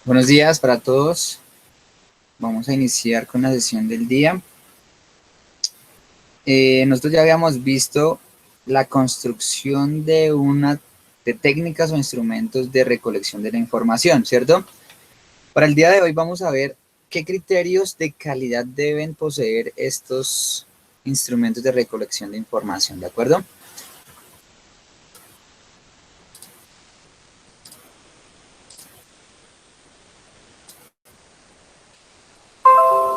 Buenos días para todos. Vamos a iniciar con la sesión del día. Nosotros ya habíamos visto la construcción de técnicas o instrumentos de recolección de la información, ¿cierto? Para el día de hoy vamos a ver qué criterios de calidad deben poseer estos instrumentos de recolección de información, ¿de acuerdo?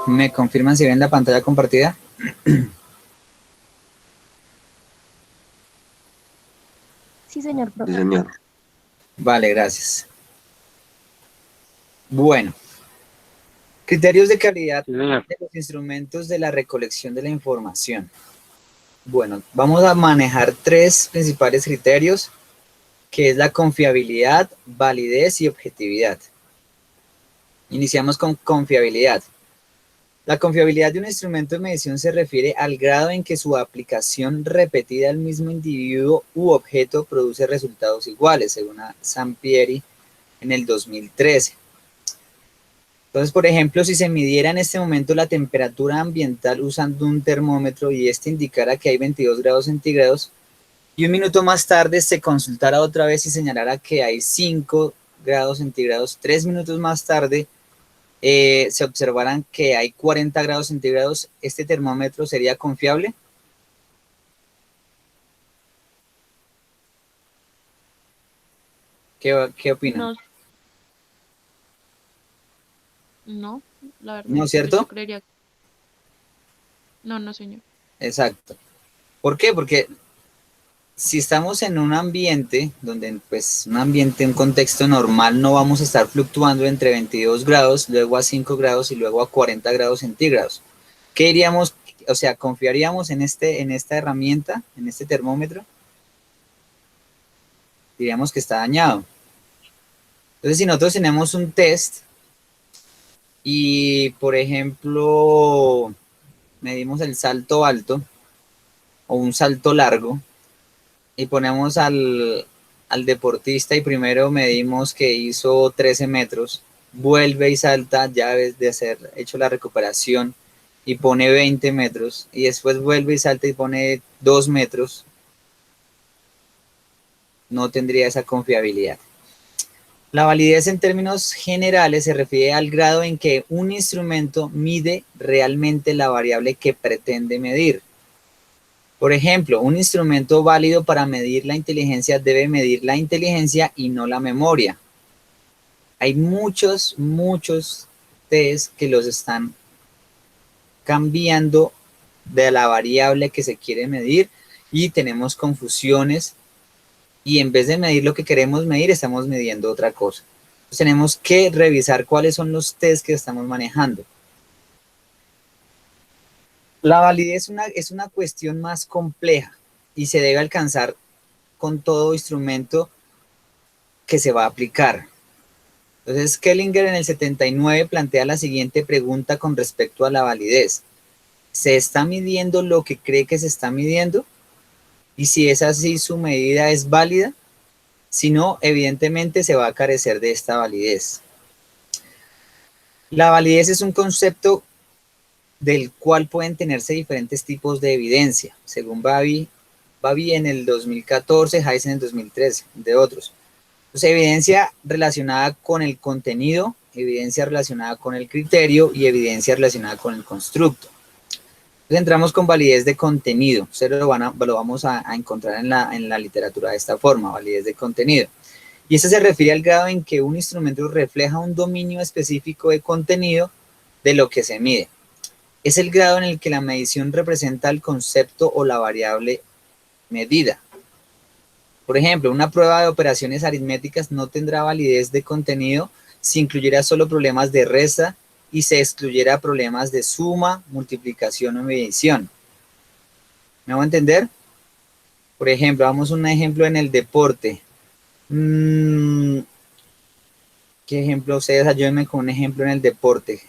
¿Me confirman si ven la pantalla compartida? Sí, señor profe. Sí, señor. Vale, gracias. Bueno, criterios de calidad Sí, señor. de los instrumentos de la recolección de la información. Bueno, vamos a manejar tres principales criterios, que es la confiabilidad, validez y objetividad. Iniciamos con confiabilidad. La confiabilidad de un instrumento de medición se refiere al grado en que su aplicación repetida al mismo individuo u objeto produce resultados iguales, según Sampieri en el 2013. Entonces, por ejemplo, si se midiera en este momento la temperatura ambiental usando un termómetro y este indicara que hay 22 grados centígrados, y un minuto más tarde se consultara otra vez y señalara que hay 5 grados centígrados, 3 minutos más tarde se observaran que hay 40 grados centígrados, ¿este termómetro sería confiable? ¿Qué opinan? No, la verdad, ¿No, profe, yo cierto? creería que no, señor. Exacto. ¿Por qué? Porque si estamos en un ambiente donde, pues, un contexto normal, no vamos a estar fluctuando entre 22 grados, luego a 5 grados y luego a 40 grados centígrados. ¿Qué diríamos? O sea, ¿confiaríamos en esta herramienta, en este termómetro? Diríamos que está dañado. Entonces, si nosotros tenemos un test y, por ejemplo, medimos el salto alto o un salto largo y ponemos al deportista y primero medimos que hizo 13 metros, vuelve y salta ya de hacer hecho la recuperación y pone 20 metros y después vuelve y salta y pone 2 metros, no tendría esa confiabilidad. La validez en términos generales se refiere al grado en que un instrumento mide realmente la variable que pretende medir. Por ejemplo, un instrumento válido para medir la inteligencia debe medir la inteligencia y no la memoria. Hay muchos test que los están cambiando de la variable que se quiere medir y tenemos confusiones y en vez de medir lo que queremos medir, estamos midiendo otra cosa. Entonces tenemos que revisar cuáles son los test que estamos manejando. La validez es una cuestión más compleja y se debe alcanzar con todo instrumento que se va a aplicar. Entonces, Kellinger en el 79 plantea la siguiente pregunta con respecto a la validez. ¿Se está midiendo lo que cree que se está midiendo? Y si es así, ¿su medida es válida? Si no, evidentemente se va a carecer de esta validez. La validez es un concepto del cual pueden tenerse diferentes tipos de evidencia, según Babi en el 2014, Hayes en el 2013, de otros. Entonces, evidencia relacionada con el contenido, evidencia relacionada con el criterio y evidencia relacionada con el constructo. Entonces, entramos con validez de contenido. Ustedes lo vamos a encontrar en la literatura de esta forma, validez de contenido. Y esto se refiere al grado en que un instrumento refleja un dominio específico de contenido de lo que se mide. Es el grado en el que la medición representa el concepto o la variable medida. Por ejemplo, una prueba de operaciones aritméticas no tendrá validez de contenido si incluyera solo problemas de resta y se excluyera problemas de suma, multiplicación o medición. ¿Me hago entender? Por ejemplo, vamos a un ejemplo en el deporte. ¿Qué ejemplo? Ustedes ayúdenme con un ejemplo en el deporte.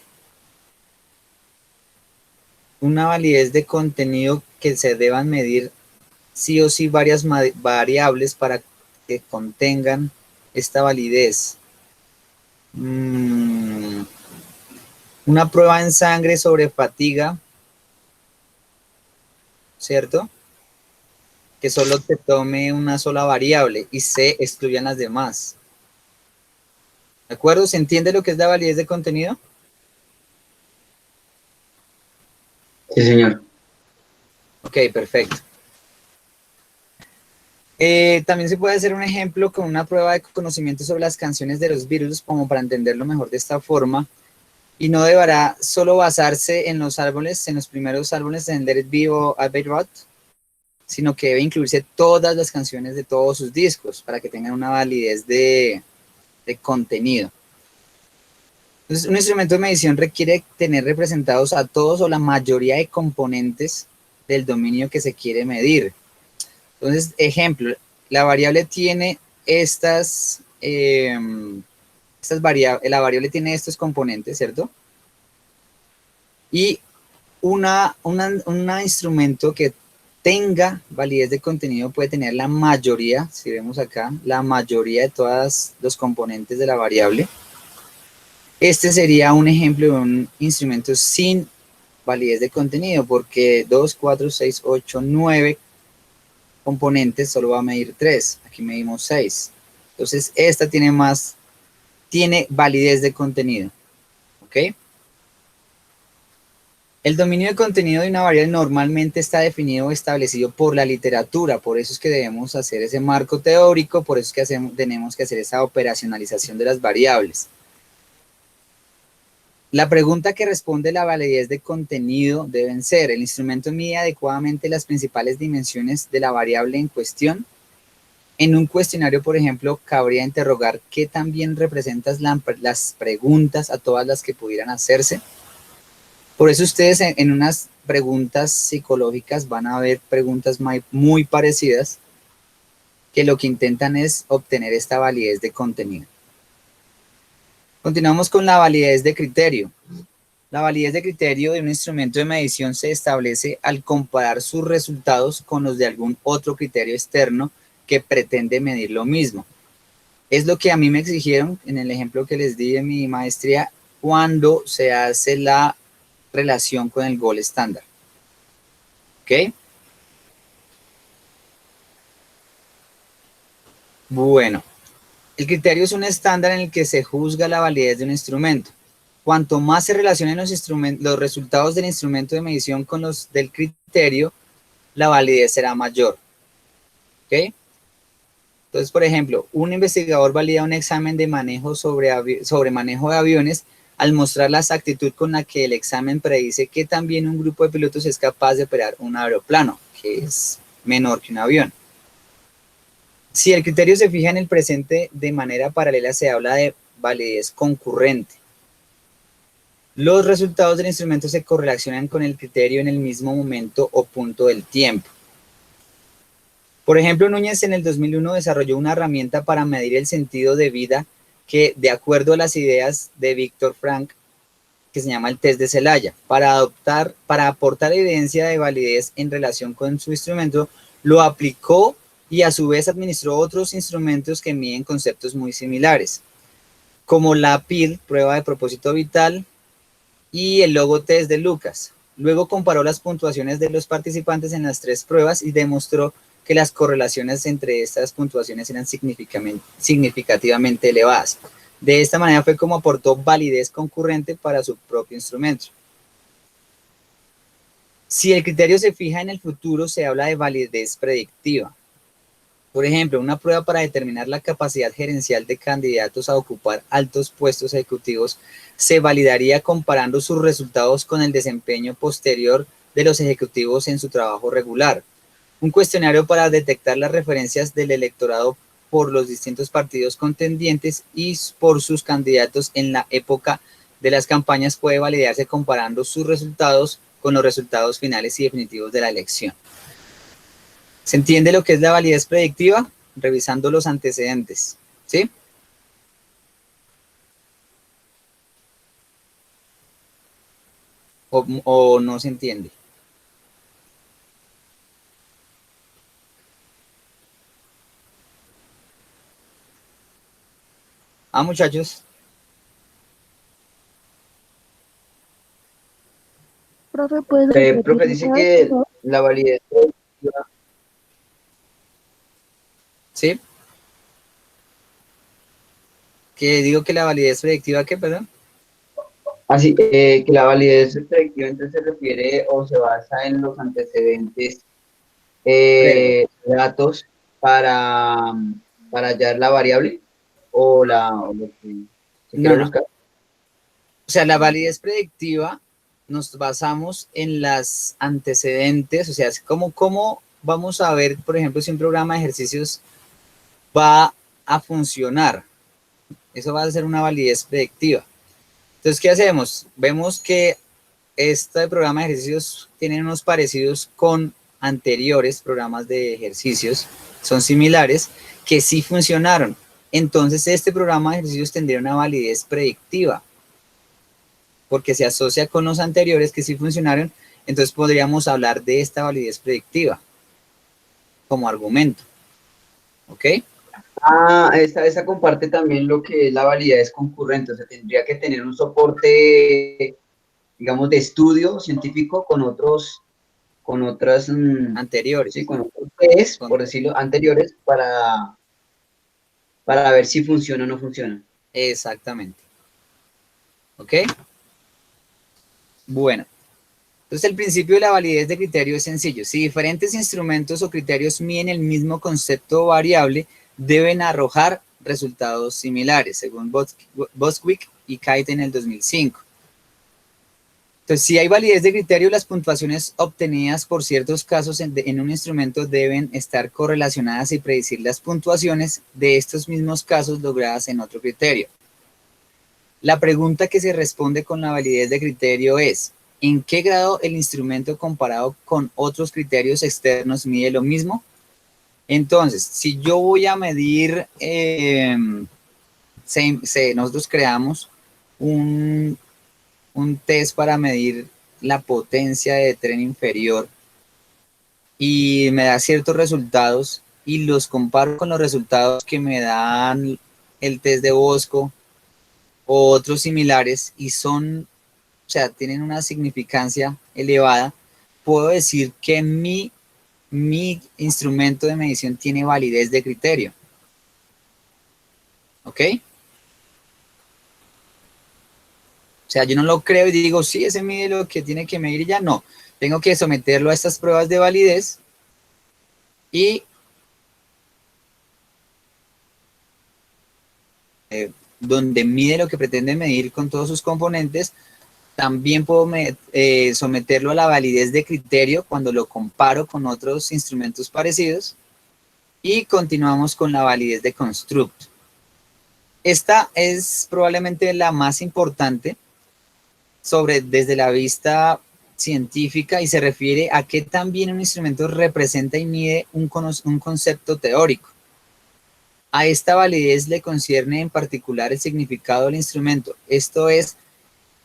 Una validez de contenido que se deban medir sí o sí varias variables para que contengan esta validez. Una prueba en sangre sobre fatiga, ¿cierto? Que solo te tome una sola variable y se excluyan las demás. ¿De acuerdo? ¿Se entiende lo que es la validez de contenido? Sí, señor. Ok, perfecto. También se puede hacer un ejemplo con una prueba de conocimiento sobre las canciones de los Beatles, como para entenderlo mejor de esta forma, y no deberá solo basarse en los árboles, en los primeros árboles de Let It Be o Abbey Road, sino que debe incluirse todas las canciones de todos sus discos para que tengan una validez de contenido. Entonces, un instrumento de medición requiere tener representados a todos o la mayoría de componentes del dominio que se quiere medir. Entonces, ejemplo, la variable tiene la variable tiene estos componentes, ¿cierto? Y un instrumento que tenga validez de contenido puede tener la mayoría, si vemos acá, la mayoría de todos los componentes de la variable. Este sería un ejemplo de un instrumento sin validez de contenido, porque 2, 4, 6, 8, 9 componentes solo va a medir 3. Aquí medimos 6. Entonces, esta tiene validez de contenido. ¿Ok? El dominio de contenido de una variable normalmente está definido o establecido por la literatura, por eso es que debemos hacer ese marco teórico, por eso es que tenemos que hacer esa operacionalización de las variables. La pregunta que responde la validez de contenido deben ser: ¿el instrumento mide adecuadamente las principales dimensiones de la variable en cuestión? En un cuestionario, por ejemplo, cabría interrogar qué tan bien representas las preguntas a todas las que pudieran hacerse. Por eso ustedes en unas preguntas psicológicas van a ver preguntas muy parecidas que lo que intentan es obtener esta validez de contenido. Continuamos con la validez de criterio. La validez de criterio de un instrumento de medición se establece al comparar sus resultados con los de algún otro criterio externo que pretende medir lo mismo. Es lo que a mí me exigieron en el ejemplo que les di de mi maestría cuando se hace la relación con el gol estándar. ¿Ok? Bueno, el criterio es un estándar en el que se juzga la validez de un instrumento. Cuanto más se relacionen los resultados del instrumento de medición con los del criterio, la validez será mayor. ¿Ok? Entonces, por ejemplo, un investigador valida un examen de manejo sobre manejo de aviones al mostrar la exactitud con la que el examen predice que también un grupo de pilotos es capaz de operar un aeroplano, que es menor que un avión. Si el criterio se fija en el presente de manera paralela, se habla de validez concurrente. Los resultados del instrumento se correlacionan con el criterio en el mismo momento o punto del tiempo. Por ejemplo, Núñez en el 2001 desarrolló una herramienta para medir el sentido de vida que, de acuerdo a las ideas de Víctor Frank, que se llama el test de Celaya, para aportar evidencia de validez en relación con su instrumento, lo aplicó y a su vez administró otros instrumentos que miden conceptos muy similares, como la PIL, prueba de propósito vital, y el logo test de Lucas. Luego comparó las puntuaciones de los participantes en las 3 pruebas y demostró que las correlaciones entre estas puntuaciones eran significativamente elevadas. De esta manera fue como aportó validez concurrente para su propio instrumento. Si el criterio se fija en el futuro, se habla de validez predictiva. Por ejemplo, una prueba para determinar la capacidad gerencial de candidatos a ocupar altos puestos ejecutivos se validaría comparando sus resultados con el desempeño posterior de los ejecutivos en su trabajo regular. Un cuestionario para detectar las referencias del electorado por los distintos partidos contendientes y por sus candidatos en la época de las campañas puede validarse comparando sus resultados con los resultados finales y definitivos de la elección. ¿Se entiende lo que es la validez predictiva? Revisando los antecedentes, ¿sí? ¿O no se entiende? Muchachos. Profe, ¿puedes repetir Profe, dice otra vez, que por favor? la validez predictiva, ¿Sí? Que digo que la validez predictiva, ¿qué, perdón? así, que la validez predictiva entonces se refiere o se basa en los antecedentes Previo. datos para hallar la variable o lo que se No, quiere no. buscar. O sea, la validez predictiva nos basamos en las antecedentes, o sea, es como cómo vamos a ver, por ejemplo, si un programa de ejercicios va a funcionar. Eso va a ser una validez predictiva. Entonces, ¿qué hacemos? Vemos que este programa de ejercicios tiene unos parecidos con anteriores programas de ejercicios, son similares, que sí funcionaron. Entonces, este programa de ejercicios tendría una validez predictiva, porque se asocia con los anteriores que sí funcionaron, entonces podríamos hablar de esta validez predictiva como argumento. ¿Ok? Ah, esa comparte también lo que es la validez concurrente, o sea, tendría que tener un soporte, digamos, de estudio científico con otras, sí, Anteriores. con otros test, Con, por decirlo, anteriores, para ver si funciona o no funciona. exactamente. ¿Ok? Bueno. Entonces, el principio de la validez de criterio es sencillo. Si diferentes instrumentos o criterios miden el mismo concepto o variable, deben arrojar resultados similares, según Bostwick y Kite en el 2005. Entonces, si hay validez de criterio, las puntuaciones obtenidas por ciertos casos en un instrumento deben estar correlacionadas y predecir las puntuaciones de estos mismos casos logradas en otro criterio. La pregunta que se responde con la validez de criterio es: ¿en qué grado el instrumento comparado con otros criterios externos mide lo mismo? Entonces, si yo voy a medir, nosotros creamos un, un test para medir la potencia de tren inferior y me da ciertos resultados y los comparo con los resultados que me dan el test de Bosco o otros similares y son, o sea, tienen una significancia elevada, puedo decir que mi instrumento de medición tiene validez de criterio. ¿Ok? O sea, yo no lo creo y digo, sí, ese mide lo que tiene que medir y ya no. Tengo que someterlo a estas pruebas de validez y donde mide lo que pretende medir con todos sus componentes. También puedo someterlo a la validez de criterio cuando lo comparo con otros instrumentos parecidos. Y continuamos con la validez de constructo. Esta es probablemente la más importante desde la vista científica y se refiere a qué también un instrumento representa y mide un concepto teórico. A esta validez le concierne en particular el significado del instrumento. Esto es,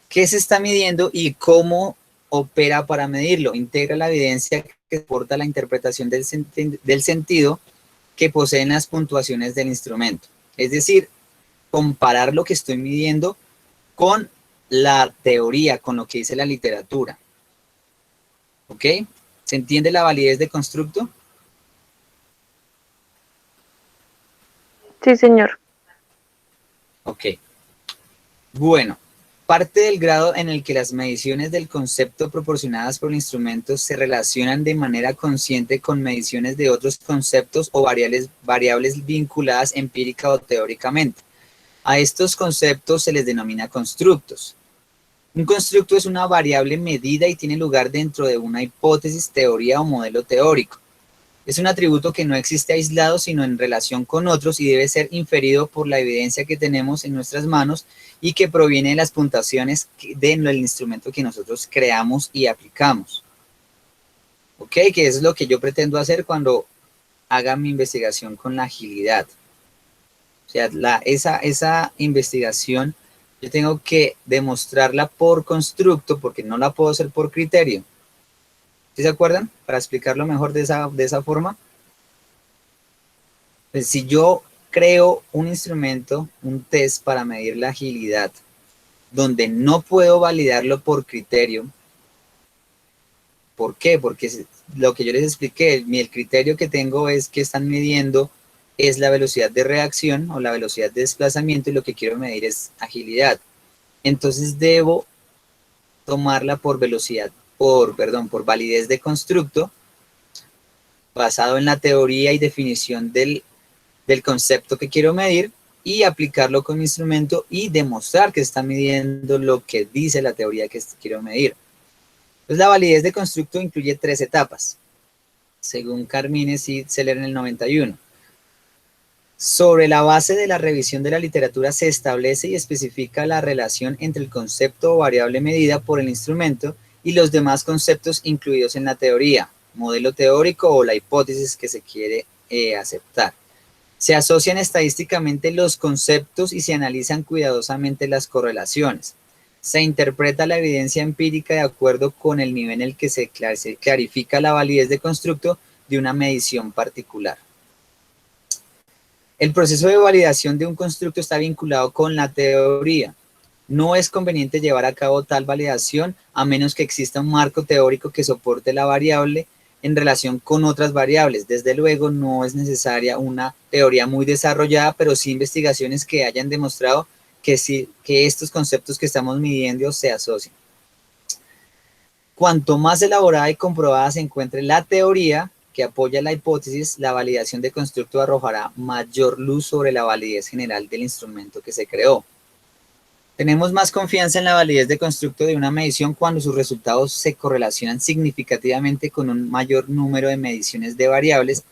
qué se está midiendo y cómo opera para medirlo. Integra la evidencia que soporta la interpretación del sentido que poseen las puntuaciones del instrumento. Es decir, comparar lo que estoy midiendo con la teoría, con lo que dice la literatura. ¿Ok? ¿Se entiende la validez de constructo? Sí, señor. Ok. Bueno, parte del grado en el que las mediciones del concepto proporcionadas por el instrumento se relacionan de manera consciente con mediciones de otros conceptos o variables vinculadas empírica o teóricamente. A estos conceptos se les denomina constructos. Un constructo es una variable medida y tiene lugar dentro de una hipótesis, teoría o modelo teórico. Es un atributo que no existe aislado, sino en relación con otros y debe ser inferido por la evidencia que tenemos en nuestras manos y que proviene de las puntuaciones del instrumento que nosotros creamos y aplicamos. ¿Ok? Que es lo que yo pretendo hacer cuando haga mi investigación con la agilidad. O sea, esa investigación yo tengo que demostrarla por constructo porque no la puedo hacer por criterio. ¿Sí se acuerdan? Para explicarlo mejor de esa forma. Pues si yo creo un instrumento, un test para medir la agilidad, donde no puedo validarlo por criterio, ¿Por qué? Porque lo que yo les expliqué, el criterio que tengo es que están midiendo es la velocidad de reacción o la velocidad de desplazamiento y lo que quiero medir es agilidad. Entonces debo tomarla por velocidad, por validez de constructo, basado en la teoría y definición del concepto que quiero medir y aplicarlo con mi instrumento y demostrar que está midiendo lo que dice la teoría que quiero medir. Entonces la validez de constructo incluye 3 etapas, según Carmines y Zeller en el 91. Sobre la base de la revisión de la literatura se establece y especifica la relación entre el concepto o variable medida por el instrumento y los demás conceptos incluidos en la teoría, modelo teórico o la hipótesis que se quiere aceptar. Se asocian estadísticamente los conceptos y se analizan cuidadosamente las correlaciones. Se interpreta la evidencia empírica de acuerdo con el nivel en el que se clarifica la validez de constructo de una medición particular. El proceso de validación de un constructo está vinculado con la teoría. No es conveniente llevar a cabo tal validación a menos que exista un marco teórico que soporte la variable en relación con otras variables. Desde luego, no es necesaria una teoría muy desarrollada, pero sí investigaciones que hayan demostrado que estos conceptos que estamos midiendo se asocian. Cuanto más elaborada y comprobada se encuentre la teoría que apoya la hipótesis, la validación de constructo arrojará mayor luz sobre la validez general del instrumento que se creó. Tenemos más confianza en la validez de constructo de una medición cuando sus resultados se correlacionan significativamente con un mayor número de mediciones de variables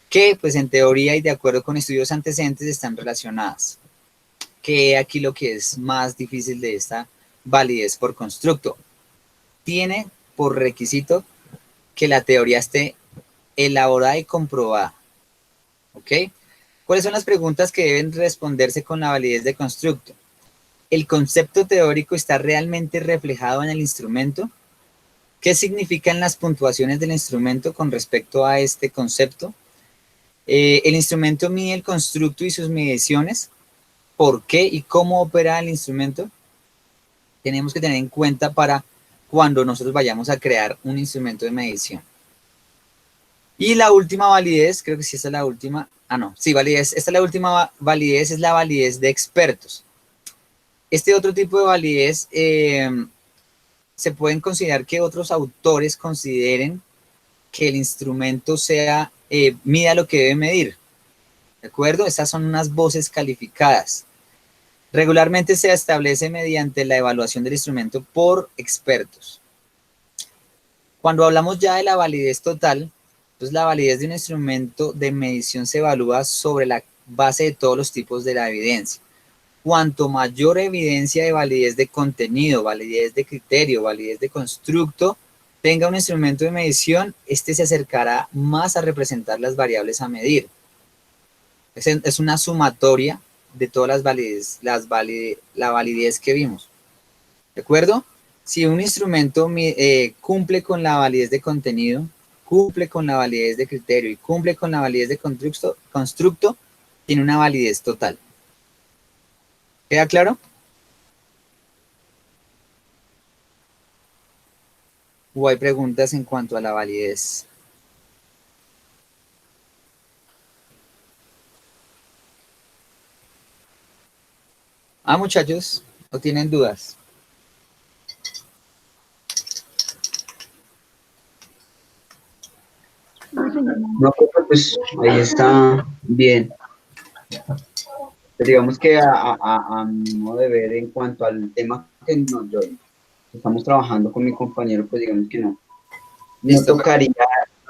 que, pues en teoría y de acuerdo con estudios antecedentes, están relacionadas. Que aquí lo que es más difícil de esta validez por constructo. Tiene por requisito que la teoría esté elaborada y comprobada. ¿Ok? ¿Cuáles son las preguntas que deben responderse con la validez de constructo? ¿El concepto teórico está realmente reflejado en el instrumento? ¿Qué significan las puntuaciones del instrumento con respecto a este concepto? ¿El instrumento mide el constructo y sus mediciones? ¿Por qué y cómo opera el instrumento? Tenemos que tener en cuenta para cuando nosotros vayamos a crear un instrumento de medición. Y la última validez, creo que sí esta es la última, validez, esta es la última validez, es la validez de expertos. Este otro tipo de validez se pueden considerar que otros autores consideren que el instrumento mida lo que debe medir. ¿De acuerdo? Estas son unas voces calificadas. Regularmente se establece mediante la evaluación del instrumento por expertos. Cuando hablamos ya de la validez total, entonces la validez de un instrumento de medición se evalúa sobre la base de todos los tipos de la evidencia. Cuanto mayor evidencia de validez de contenido, validez de criterio, validez de constructo, tenga un instrumento de medición, este se acercará más a representar las variables a medir. Es una sumatoria de todas la validez que vimos. ¿De acuerdo? Si un instrumento cumple con la validez de contenido, cumple con la validez de criterio y cumple con la validez de constructo, tiene una validez total. ¿Queda claro? ¿O hay preguntas en cuanto a la validez? Muchachos, ¿no tienen dudas? No, pues ahí está bien. Pero digamos que a mi modo de ver en cuanto al tema que yo estamos trabajando con mi compañero, pues digamos que no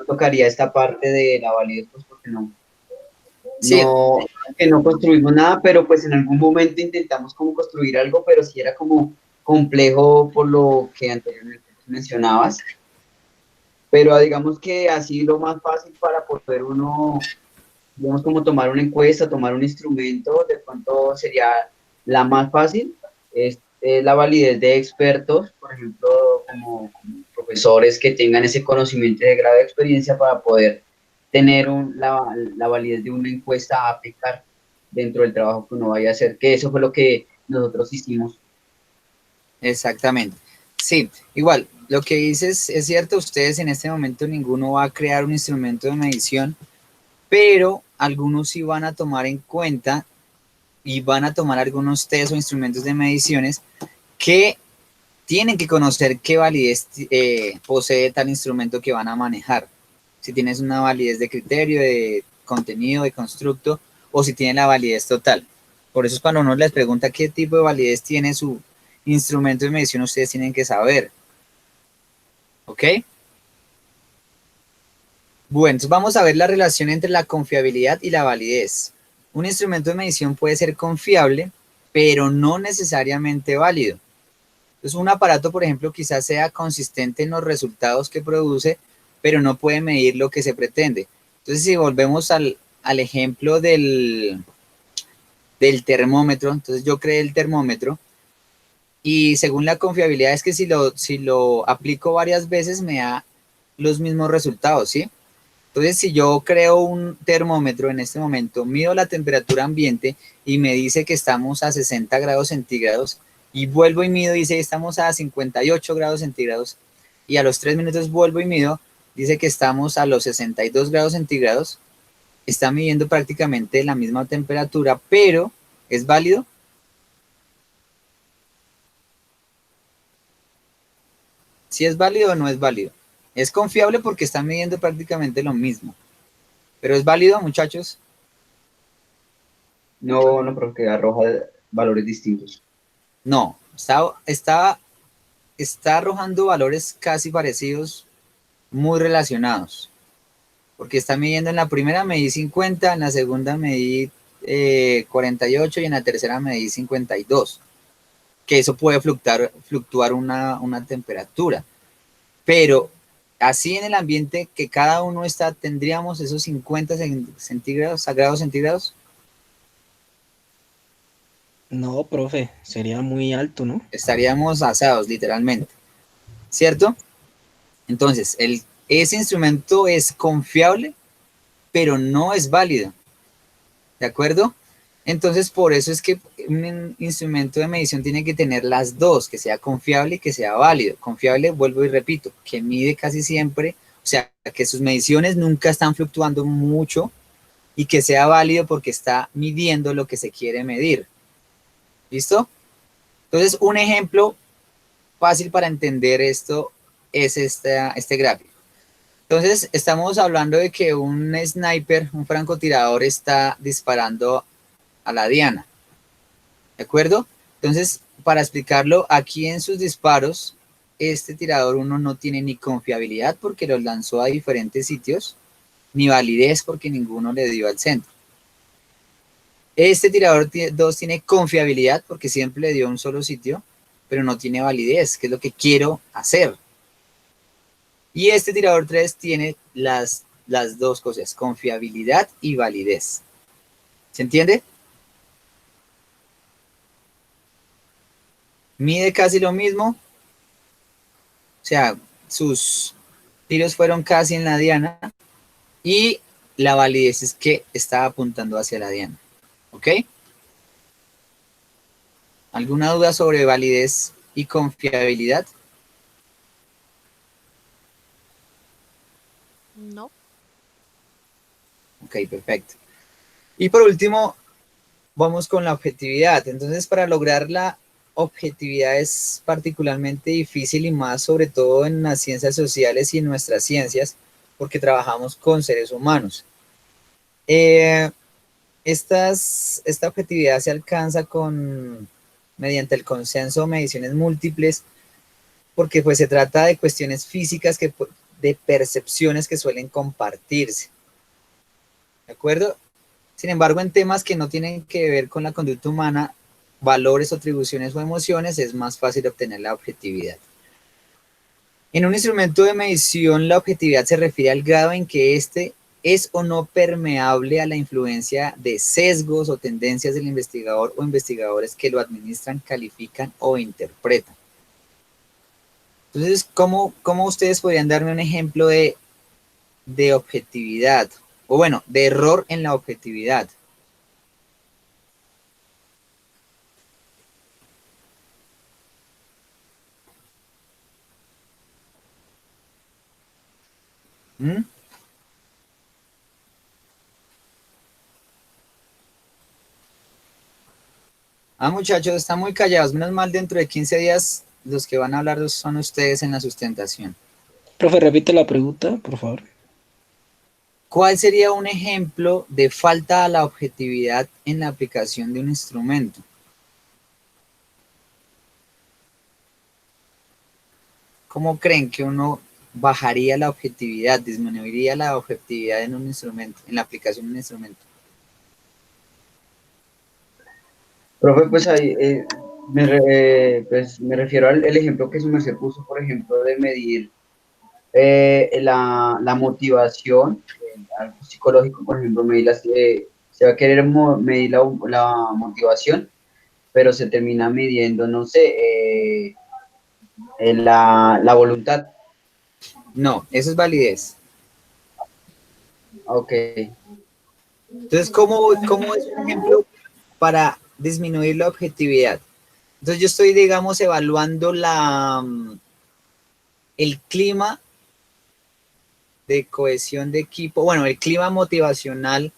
tocaría esta parte de la validez, pues porque Sí. que no construimos nada, pero pues en algún momento intentamos como construir algo, pero sí era como complejo por lo que anteriormente mencionabas. Pero digamos que así lo más fácil para poder uno, digamos, como tomar una encuesta, tomar un instrumento, de pronto sería la más fácil, es la validez de expertos, por ejemplo, como profesores que tengan ese conocimiento de grado de experiencia para poder tener la validez de una encuesta a aplicar dentro del trabajo que uno vaya a hacer, que eso fue lo que nosotros hicimos. Exactamente. Sí, igual, lo que dices es cierto, ustedes en este momento ninguno va a crear un instrumento de medición, pero algunos sí van a tomar en cuenta y van a tomar algunos test o instrumentos de mediciones que tienen que conocer qué validez posee tal instrumento que van a manejar. Si tienes una validez de criterio, de contenido, de constructo, o si tiene la validez total. Por eso es cuando uno les pregunta qué tipo de validez tiene su instrumento de medición, ustedes tienen que saber. ¿Ok? Bueno, entonces vamos a ver la relación entre la confiabilidad y la validez. Un instrumento de medición puede ser confiable, pero no necesariamente válido. Entonces, un aparato, por ejemplo, quizás sea consistente en los resultados que produce, pero no puede medir lo que se pretende. Entonces, si volvemos al ejemplo del termómetro, entonces yo creé el termómetro y según la confiabilidad es que si lo aplico varias veces me da los mismos resultados, ¿sí? Entonces, si yo creo un termómetro en este momento, mido la temperatura ambiente y me dice que estamos a 60 grados centígrados y vuelvo y mido, dice que estamos a 58 grados centígrados y a los 3 minutos vuelvo y mido, dice que estamos a los 62 grados centígrados, está midiendo prácticamente la misma temperatura, pero ¿es válido? ¿Si es válido o no es válido? Es confiable porque está midiendo prácticamente lo mismo, pero ¿es válido, muchachos? No, no, porque arroja valores distintos. No, está arrojando valores casi parecidos, muy relacionados, porque está midiendo en la primera medí 50, en la segunda medí 48 y en la tercera medí 52, que eso puede fluctuar una temperatura, pero así en el ambiente que cada uno está, tendríamos esos 50 centígrados, grados centígrados, No, profe, sería muy alto, ¿no? estaríamos asados literalmente, ¿cierto? Entonces, ese instrumento es confiable, pero no es válido, ¿de acuerdo? Entonces, por eso es que un instrumento de medición tiene que tener las dos, que sea confiable y que sea válido. Confiable, vuelvo y repito, que mide casi siempre, o sea, que sus mediciones nunca están fluctuando mucho y que sea válido porque está midiendo lo que se quiere medir. ¿Listo? Entonces, un ejemplo fácil para entender esto es este gráfico. Entonces, estamos hablando de que un sniper, un francotirador, está disparando a la diana, ¿de acuerdo? Entonces, para explicarlo, aquí en sus disparos, este tirador uno no tiene ni confiabilidad porque los lanzó a diferentes sitios, ni validez porque ninguno le dio al centro. Este tirador 2 tiene confiabilidad porque siempre le dio a un solo sitio, pero no tiene validez, que es lo que quiero hacer. Y este tirador 3 tiene las dos cosas, confiabilidad y validez. ¿Se entiende? Mide casi lo mismo, o sea, sus tiros fueron casi en la diana y la validez es que estaba apuntando hacia la diana. ¿Ok? ¿Alguna duda sobre validez y confiabilidad? No. Ok, perfecto. Y por último, vamos con la objetividad. Entonces, para lograr la objetividad es particularmente difícil y más sobre todo en las ciencias sociales y en nuestras ciencias, porque trabajamos con seres humanos. Eh, esta objetividad se alcanza mediante el consenso o mediciones múltiples, porque pues se trata de cuestiones físicas de percepciones que suelen compartirse. ¿De acuerdo? Sin embargo, en temas que no tienen que ver con la conducta humana, valores, atribuciones o emociones, es más fácil obtener la objetividad. En un instrumento de medición, la objetividad se refiere al grado en que éste es o no permeable a la influencia de sesgos o tendencias del investigador o investigadores que lo administran, califican o interpretan. Entonces, ¿cómo ustedes podrían darme un ejemplo de objetividad? O bueno, de error en la objetividad. ¿Mm? Ah, muchachos, están muy callados. Menos mal, dentro de 15 días los que van a hablar son ustedes en la sustentación. Profe, repite la pregunta, por favor. ¿Cuál sería un ejemplo de falta a la objetividad en la aplicación de un instrumento? ¿Cómo creen que uno bajaría la objetividad, disminuiría la objetividad en un instrumento, en la aplicación de un instrumento? Profe, pues ahí pues, me refiero al el ejemplo que su merced puso, por ejemplo, de medir la motivación, algo psicológico, por ejemplo, se va a querer medir la motivación, pero se termina midiendo, no sé, la voluntad. No, eso es validez. Ok. Entonces, ¿cómo es un ejemplo para disminuir la objetividad? Entonces, yo estoy, digamos, evaluando el clima de cohesión de equipo, bueno, el clima motivacional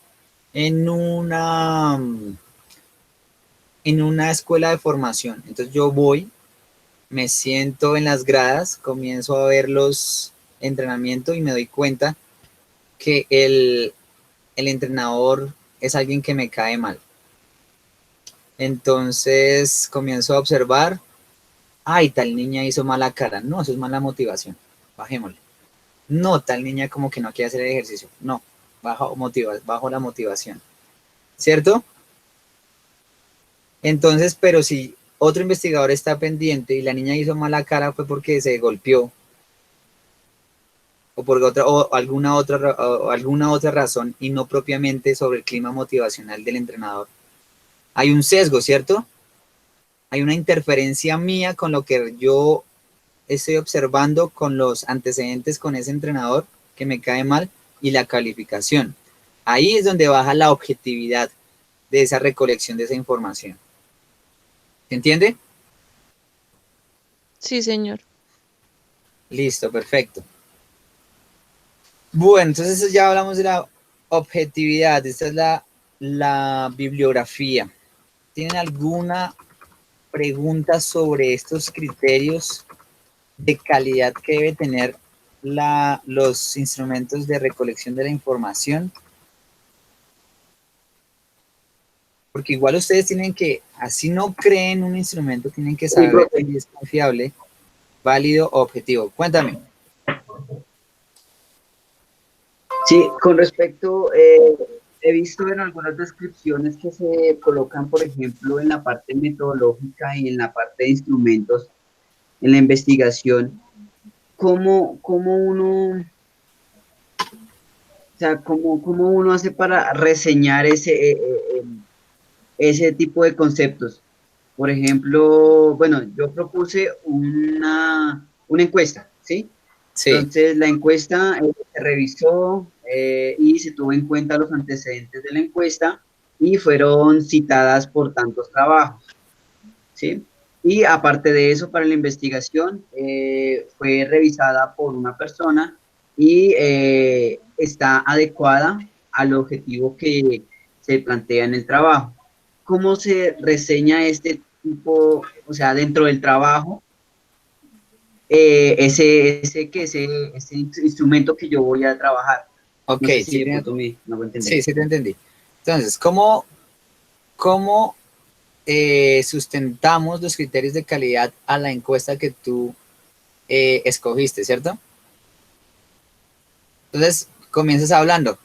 en una escuela de formación. Entonces, yo voy, me siento en las gradas, comienzo a ver los entrenamientos y me doy cuenta que el entrenador es alguien que me cae mal. Entonces comienzo a observar, ay, tal niña hizo mala cara. No, eso es mala motivación. Bajémosle. No, tal niña como que no quiere hacer el ejercicio. No, bajo la motivación. ¿Cierto? Entonces, pero si otro investigador está pendiente y la niña hizo mala cara fue porque se golpeó o por otra o alguna otra razón y no propiamente sobre el clima motivacional del entrenador. Hay un sesgo, ¿cierto? Hay una interferencia mía con lo que yo estoy observando, con los antecedentes con ese entrenador que me cae mal y la calificación. Ahí es donde baja la objetividad de esa recolección de esa información. ¿Se entiende? Sí, señor. Listo, perfecto. Bueno, entonces ya hablamos de la objetividad. Esta es la bibliografía. ¿Tienen alguna pregunta sobre estos criterios de calidad que debe tener los instrumentos de recolección de la información? Porque igual ustedes tienen que, así no creen un instrumento, tienen que Sí, saber profe. si es confiable, válido o objetivo. Cuéntame. Sí, con respecto, he visto en algunas descripciones que se colocan, por ejemplo, en la parte metodológica y en la parte de instrumentos, en la investigación, cómo uno, o sea, cómo uno hace para reseñar ese tipo de conceptos. Por ejemplo, bueno, yo propuse una encuesta, ¿sí? Sí, Entonces, la encuesta se revisó y se tuvo en cuenta los antecedentes de la encuesta y fueron citadas por tantos trabajos, ¿sí? Y aparte de eso, para la investigación, fue revisada por una persona y está adecuada al objetivo que se plantea en el trabajo. ¿Cómo se reseña este tipo, o sea, dentro del trabajo, ese instrumento que yo voy a trabajar? ok, No sé si sí, de pronto me voy a entender. sí te entendí. Entonces, ¿cómo sustentamos los criterios de calidad a la encuesta que tú escogiste, ¿cierto? Entonces, comienzas hablando.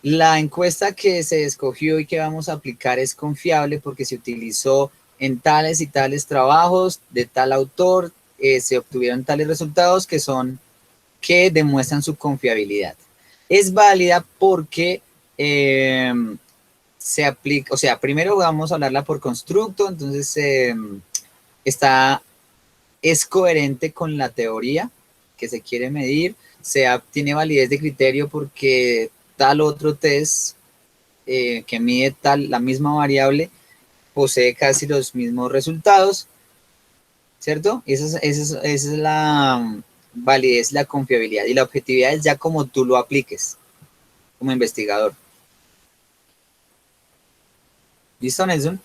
La encuesta que se escogió y que vamos a aplicar es confiable porque se utilizó en tales y tales trabajos de tal autor, se obtuvieron tales resultados que demuestran su confiabilidad. Es válida porque se aplica, o sea, primero vamos a hablarla por constructo, entonces es coherente con la teoría que se quiere medir, tiene validez de criterio porque tal otro test que mide la misma variable posee casi los mismos resultados, ¿cierto? Esa es validez, la confiabilidad, y la objetividad es ya como tú lo apliques como investigador. ¿Listo, Nelson?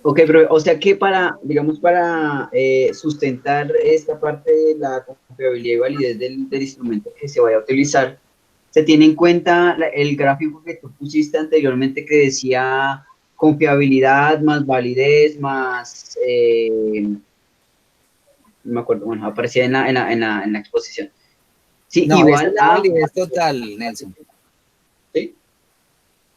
Ok, pero o sea que para, digamos, para sustentar esta parte de la confiabilidad y validez del instrumento que se vaya a utilizar, se tiene en cuenta el gráfico que tú pusiste anteriormente que decía confiabilidad más validez más, no me acuerdo, bueno, aparecía en la exposición. Sí, No, esa es igual la a, validez total, Nelson. ¿sí?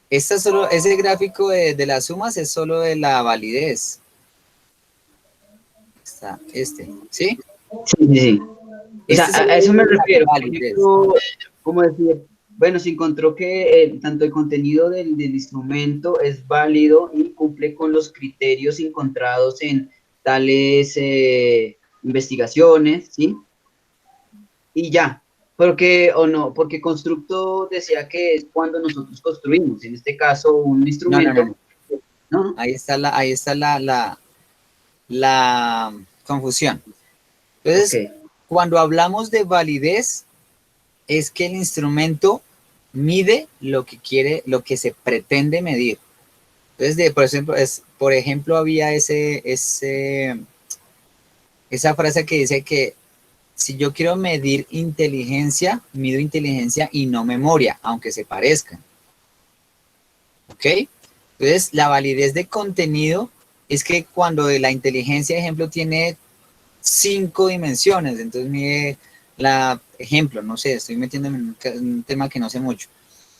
Ese gráfico de las sumas es solo de la validez. Está ¿sí? Sí, sí, sí. O sea, Este solo a es eso me de la refiero. Por validez. ejemplo, ¿cómo decir? Bueno, se encontró que tanto el contenido del instrumento es válido y cumple con los criterios encontrados en tales investigaciones, ¿sí? Y ya. Porque, o no, porque constructo decía que es cuando nosotros construimos, en este caso, un No, no, no, instrumento, no. ¿no? Ahí está la confusión. Ok, Entonces, cuando hablamos de validez, es que el instrumento mide lo que quiere, lo que se pretende medir. Entonces, por ejemplo, había esa frase que dice que si yo quiero medir inteligencia, mido inteligencia y no memoria, aunque se parezcan. ¿Ok? Entonces, la validez de contenido es que cuando la inteligencia, ejemplo, tiene 5 dimensiones, entonces mide ejemplo, no sé, estoy metiéndome en un tema que no sé mucho.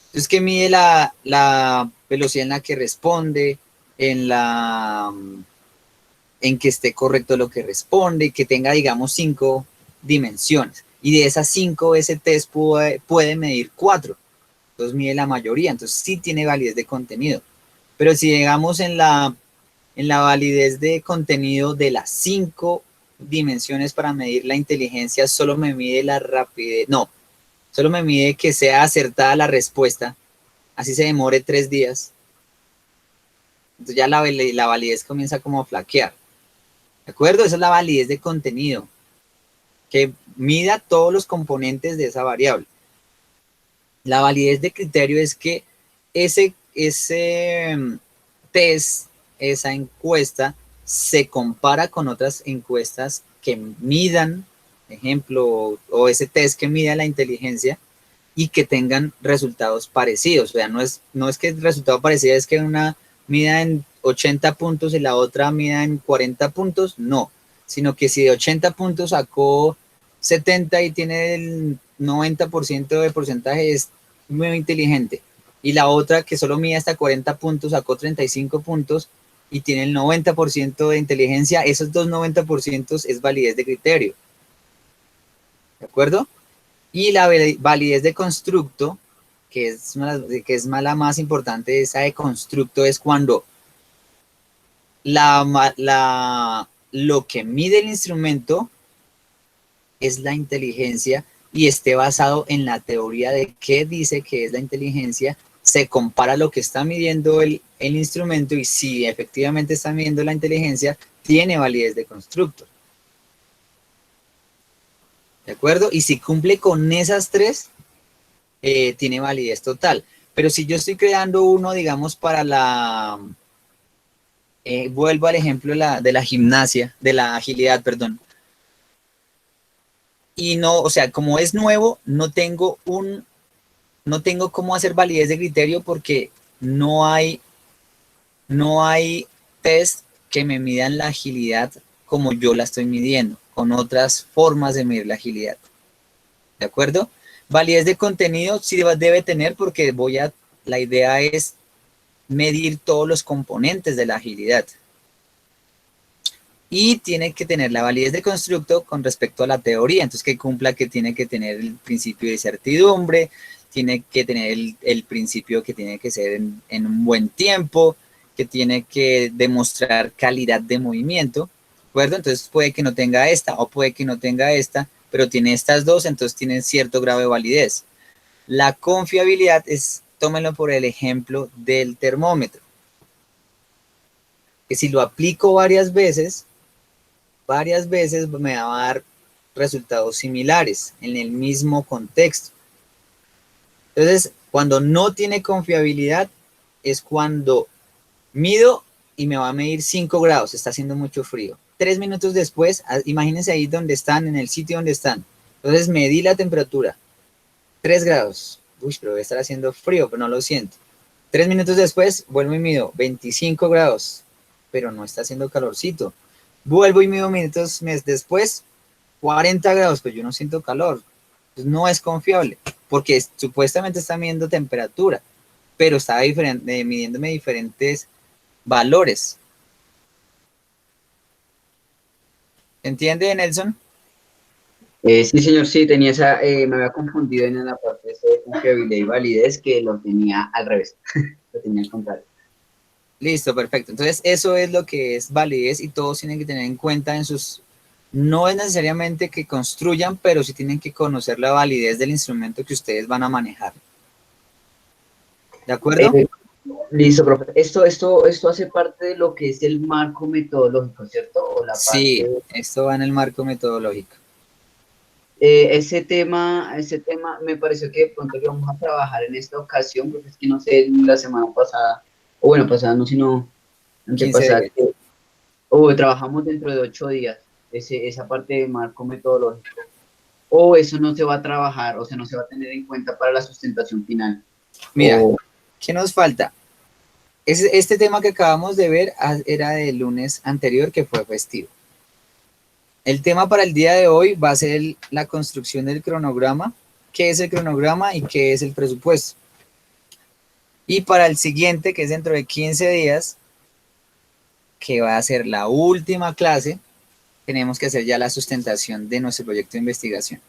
Entonces, que mide la velocidad en la que responde, en que esté correcto lo que responde, que tenga, digamos, 5 dimensiones. Y de esas 5, ese test puede medir 4. Entonces mide la mayoría. Entonces sí tiene validez de contenido. Pero si llegamos en la validez de contenido de las 5 dimensiones para medir la inteligencia, solo me mide la rapidez. No, solo me mide que sea acertada la respuesta. Así se demore 3 días. Entonces ya la validez comienza como a flaquear. ¿De acuerdo? Esa es la validez de contenido, que mida todos los componentes de esa variable. La validez de criterio es que ese test, esa encuesta, se compara con otras encuestas que midan, ejemplo, o ese test que mida la inteligencia y que tengan resultados parecidos. O sea, no es que el resultado parecido es que una mida en 80 puntos y la otra mida en 40 puntos, no, sino que si de 80 puntos sacó 70 y tiene el 90% de porcentaje, es muy inteligente. Y la otra que solo mide hasta 40 puntos, sacó 35 puntos y tiene el 90% de inteligencia, esos dos 90% es validez de criterio. ¿De acuerdo? Y la validez de constructo, que es la más importante, esa de constructo es cuando lo que mide el instrumento es la inteligencia y esté basado en la teoría de qué dice que es la inteligencia, se compara lo que está midiendo el instrumento y si efectivamente está midiendo la inteligencia, tiene validez de constructo. ¿De acuerdo? Y si cumple con esas tres, tiene validez total. Pero si yo estoy creando uno, digamos, vuelvo al ejemplo de la gimnasia, de la agilidad, perdón. Y no, o sea, como es nuevo, no tengo cómo hacer validez de criterio porque no hay test que me midan la agilidad como yo la estoy midiendo, con otras formas de medir la agilidad. ¿De acuerdo? Validez de contenido sí debe tener porque la idea es medir todos los componentes de la agilidad. Y tiene que tener la validez de constructo con respecto a la teoría, entonces que cumpla que tiene que tener el principio de certidumbre, tiene que tener el principio que tiene que ser en un buen tiempo, que tiene que demostrar calidad de movimiento, ¿de acuerdo? Entonces puede que no tenga esta o puede que no tenga esta, pero tiene estas dos, entonces tienen cierto grado de validez. La confiabilidad tómenlo por el ejemplo del termómetro, que si lo aplico varias veces me va a dar resultados similares en el mismo contexto. Entonces, cuando no tiene confiabilidad es cuando mido y me va a medir 5 grados, está haciendo mucho frío. 3 minutos después, imagínense ahí donde están, en el sitio donde están. Entonces medí la temperatura, 3 grados. Uy, pero debe estar haciendo frío, pero no lo siento. 3 minutos después, vuelvo y mido 25 grados, pero no está haciendo calorcito. Vuelvo y mido minutos después, 40 grados, pues yo no siento calor. Pues no es confiable, porque supuestamente está midiendo temperatura, pero está midiéndome diferentes valores. ¿Entiende, Nelson? Sí, señor, sí, tenía me había confundido en la parte de confiabilidad y validez, que lo tenía al revés, lo tenía al contrario. Listo, perfecto. Entonces, eso es lo que es validez y todos tienen que tener en cuenta en sus... No es necesariamente que construyan, pero sí tienen que conocer la validez del instrumento que ustedes van a manejar. ¿De acuerdo? Listo, profe. Esto hace parte de lo que es el marco metodológico, ¿cierto? O la Sí, parte... esto va en el marco metodológico. ese tema me pareció que de pronto que vamos a trabajar en esta ocasión, porque es que no sé, la semana pasada, o bueno, pasada no, sino 15 antepasada, días. o trabajamos dentro de 8 días, esa parte de marco metodológico, o eso no se va a trabajar, o sea, no se va a tener en cuenta para la sustentación final. Mira, O, ¿qué nos falta? Este tema que acabamos de ver era del lunes anterior, que fue festivo. El tema para el día de hoy va a ser la construcción del cronograma. ¿Qué es el cronograma y qué es el presupuesto? Y para el siguiente, que es dentro de 15 días, que va a ser la última clase, tenemos que hacer ya la sustentación de nuestro proyecto de investigación.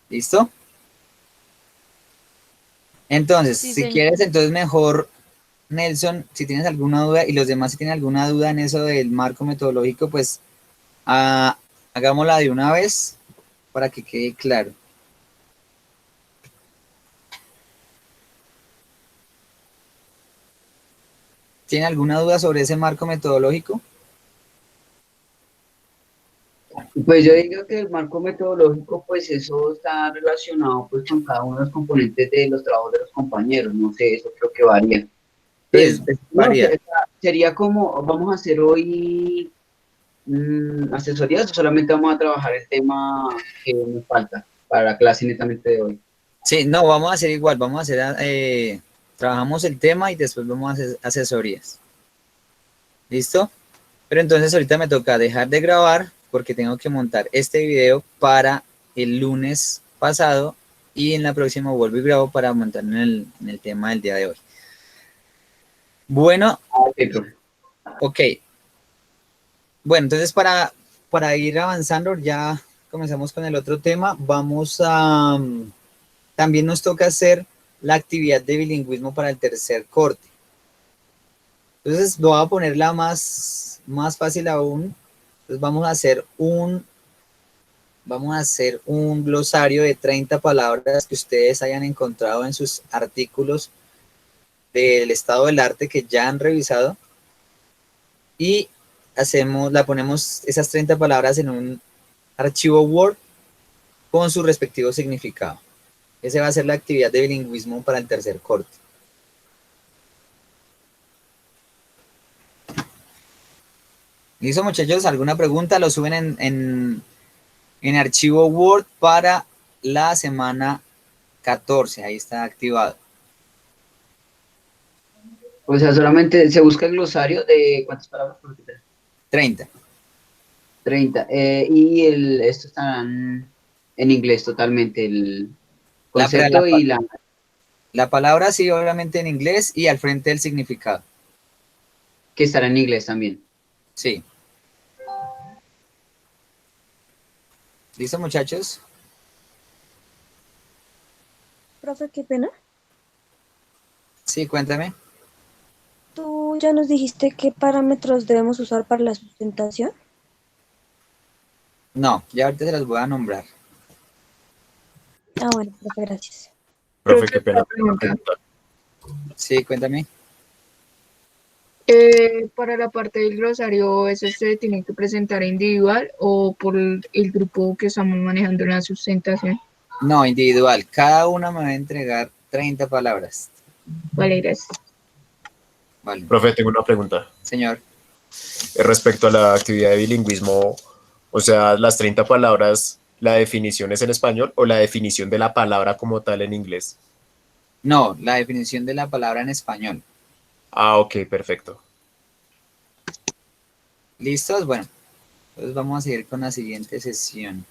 ¿Listo? Entonces, Sí, si señor. quieres, entonces mejor, Nelson, si tienes alguna duda y los demás si tienen alguna duda en eso del marco metodológico, pues hagámosla de una vez para que quede claro. ¿Tiene alguna duda sobre ese marco metodológico? pues yo digo que el marco metodológico, pues eso está relacionado pues con cada uno de los componentes de los trabajos de los compañeros, no sé, eso creo que varía. Es, Entonces, no, varía. sería como, vamos a hacer hoy asesorías, o solamente vamos a trabajar el tema que nos falta para la clase netamente de hoy. Sí, no, vamos a hacer igual, vamos a hacer, trabajamos el tema y después vamos a hacer asesorías. ¿Listo? Pero entonces ahorita me toca dejar de grabar porque tengo que montar este video para el lunes pasado y en la próxima vuelvo y grabo para montar en el tema del día de hoy. Bueno, Ok, profe. ok. Bueno, entonces para ir avanzando, ya comenzamos con el otro tema. Vamos a... También nos toca hacer la actividad de bilingüismo para el tercer corte. Entonces lo voy a ponerla más fácil aún. Entonces vamos a hacer un glosario de 30 palabras que ustedes hayan encontrado en sus artículos del estado del arte que ya han revisado y ponemos esas 30 palabras en un archivo Word con su respectivo significado. Esa va a ser la actividad de bilingüismo para el tercer corte. ¿Listo, muchachos? ¿Alguna pregunta? Lo suben en archivo Word para la semana 14. Ahí está activado. O sea, solamente se busca el glosario de ¿cuántas palabras? 30. 30. Y esto está en inglés totalmente, el La, concepto y la palabra sí, obviamente en inglés y al frente el significado. que estará en inglés también. Sí. ¿Listo, muchachos? Profe, qué pena. Sí, cuéntame. ¿Tú ya nos dijiste qué parámetros debemos usar para la sustentación? No, ya ahorita se las voy a nombrar. Ah, bueno, profe, gracias. Profe, qué pena pregunta. Sí, cuéntame. Para la parte del glosario, ¿eso se tiene que presentar individual o por el grupo que estamos manejando en la sustentación? No, individual. Cada una me va a entregar 30 palabras. Vale, gracias. Vale. Profe, tengo una pregunta. Señor. Respecto a la actividad de bilingüismo, o sea, las 30 palabras, ¿la definición es en español o la definición de la palabra como tal en inglés? No, la definición de la palabra en español. Ah, ok, perfecto. ¿Listos? Bueno, entonces vamos a seguir con la siguiente sesión.